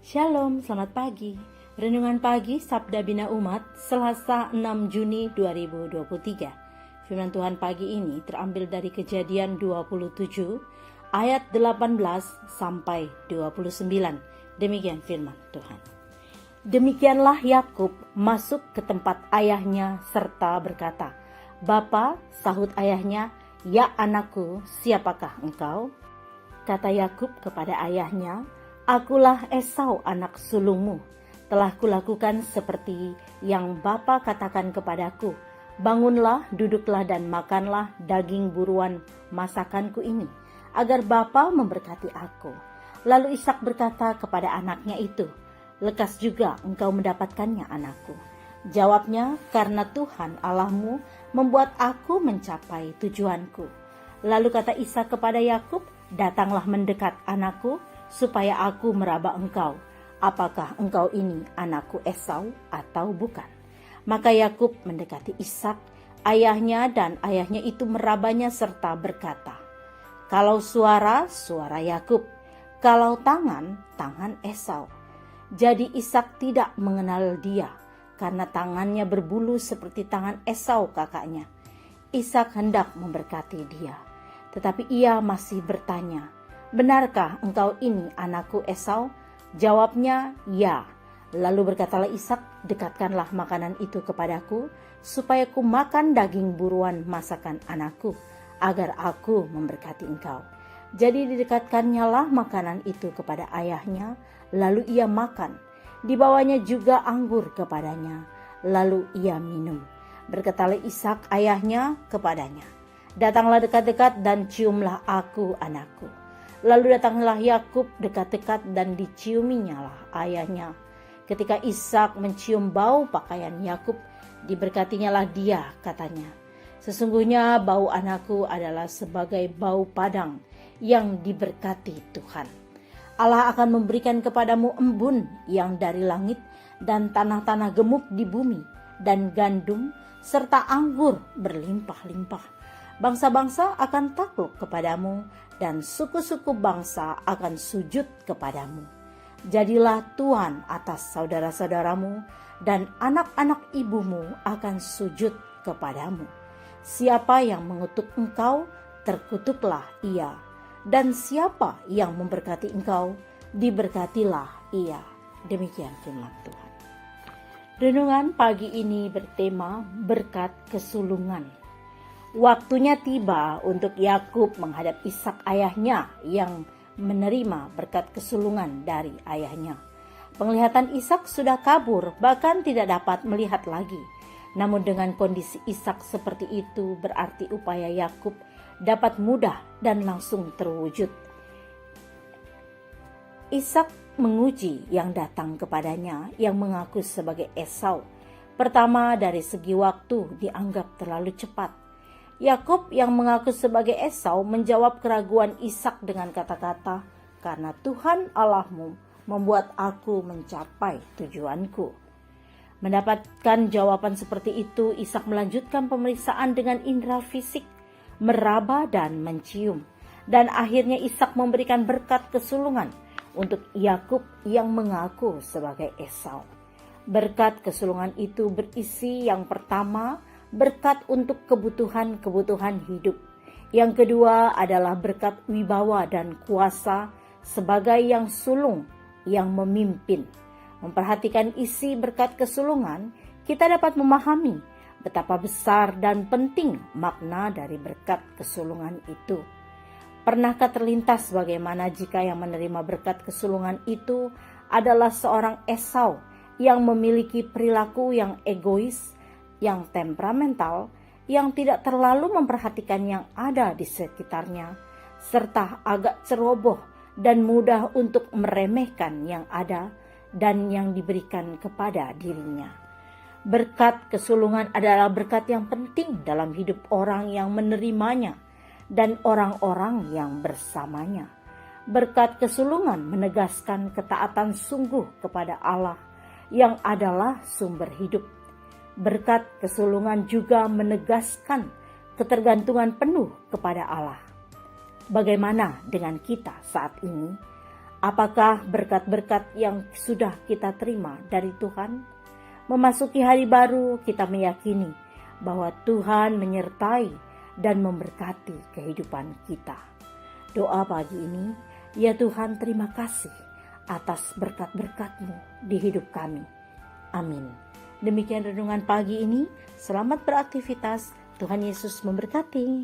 Shalom, selamat pagi. Renungan pagi Sabda Bina Umat, Selasa 6 Juni 2023. Firman Tuhan pagi ini terambil dari Kejadian 27 ayat 18 sampai 29. Demikian firman Tuhan. Demikianlah Yakub masuk ke tempat ayahnya serta berkata, "Bapa," sahut ayahnya, "Ya anakku, siapakah engkau?" Kata Yakub kepada ayahnya, "Akulah Esau anak sulungmu. Telah kulakukan seperti yang Bapa katakan kepadaku. Bangunlah, duduklah dan makanlah daging buruan masakanku ini, agar Bapa memberkati aku." Lalu Ishak berkata kepada anaknya itu, "Lekas juga engkau mendapatkannya, anakku." Jawabnya, "Karena Tuhan Allahmu membuat aku mencapai tujuanku." Lalu kata Ishak kepada Yakub, "Datanglah mendekat, anakku, supaya aku meraba engkau. Apakah engkau ini anakku Esau atau bukan?" Maka Yakub mendekati Ishak, ayahnya, dan ayahnya itu merabanya serta berkata, "Kalau suara, suara Yakub, kalau tangan, tangan Esau." Jadi Ishak tidak mengenal dia, karena tangannya berbulu seperti tangan Esau kakaknya. Ishak hendak memberkati dia, tetapi ia masih bertanya, "Benarkah engkau ini anakku Esau?" Jawabnya, "Ya." Lalu berkatalah Ishak, "Dekatkanlah makanan itu kepadaku, supaya ku makan daging buruan masakan anakku, agar aku memberkati engkau." Jadi didekatkannya lah makanan itu kepada ayahnya, lalu ia makan. Dibawanya juga anggur kepadanya, lalu ia minum. Berkatalah Ishak ayahnya kepadanya, "Datanglah dekat-dekat dan ciumlah aku, anakku." Lalu datanglah Yakub dekat-dekat dan diciuminya lah ayahnya. Ketika Ishak mencium bau pakaian Yakub, diberkatinya lah dia, katanya, "Sesungguhnya bau anakku adalah sebagai bau padang yang diberkati Tuhan. Allah akan memberikan kepadamu embun yang dari langit dan tanah-tanah gemuk di bumi dan gandum serta anggur berlimpah-limpah. Bangsa-bangsa akan takluk kepadamu dan suku-suku bangsa akan sujud kepadamu. Jadilah tuan atas saudara-saudaramu dan anak-anak ibumu akan sujud kepadamu. Siapa yang mengutuk engkau, terkutuklah ia. Dan siapa yang memberkati engkau, diberkatilah ia." Demikian firman Tuhan. Renungan pagi ini bertema berkat kesulungan. Waktunya tiba untuk Yakub menghadap Ishak ayahnya yang menerima berkat kesulungan dari ayahnya. Penglihatan Ishak sudah kabur, bahkan tidak dapat melihat lagi. Namun dengan kondisi Ishak seperti itu berarti upaya Yakub dapat mudah dan langsung terwujud. Ishak menguji yang datang kepadanya yang mengaku sebagai Esau. Pertama, dari segi waktu dianggap terlalu cepat. Yakub yang mengaku sebagai Esau menjawab keraguan Ishak dengan kata-kata, "Karena Tuhan Allahmu membuat aku mencapai tujuanku." Mendapatkan jawaban seperti itu, Ishak melanjutkan pemeriksaan dengan indera fisik, meraba dan mencium. Dan akhirnya Ishak memberikan berkat kesulungan untuk Yakub yang mengaku sebagai Esau. Berkat kesulungan itu berisi yang pertama, berkat untuk kebutuhan-kebutuhan hidup. Yang kedua adalah berkat wibawa dan kuasa sebagai yang sulung, yang memimpin. Memperhatikan isi berkat kesulungan, kita dapat memahami betapa besar dan penting makna dari berkat kesulungan itu. Pernahkah terlintas bagaimana jika yang menerima berkat kesulungan itu adalah seorang Esau yang memiliki perilaku yang egois, yang temperamental, yang tidak terlalu memperhatikan yang ada di sekitarnya, serta agak ceroboh dan mudah untuk meremehkan yang ada dan yang diberikan kepada dirinya. Berkat kesulungan adalah berkat yang penting dalam hidup orang yang menerimanya dan orang-orang yang bersamanya. Berkat kesulungan menegaskan ketaatan sungguh kepada Allah yang adalah sumber hidup. Berkat kesulungan juga menegaskan ketergantungan penuh kepada Allah. Bagaimana dengan kita saat ini? Apakah berkat-berkat yang sudah kita terima dari Tuhan? Memasuki hari baru, kita meyakini bahwa Tuhan menyertai dan memberkati kehidupan kita. Doa pagi ini, ya Tuhan, terima kasih atas berkat-berkat-Mu di hidup kami. Amin. Demikian renungan pagi ini. Selamat beraktivitas. Tuhan Yesus memberkati.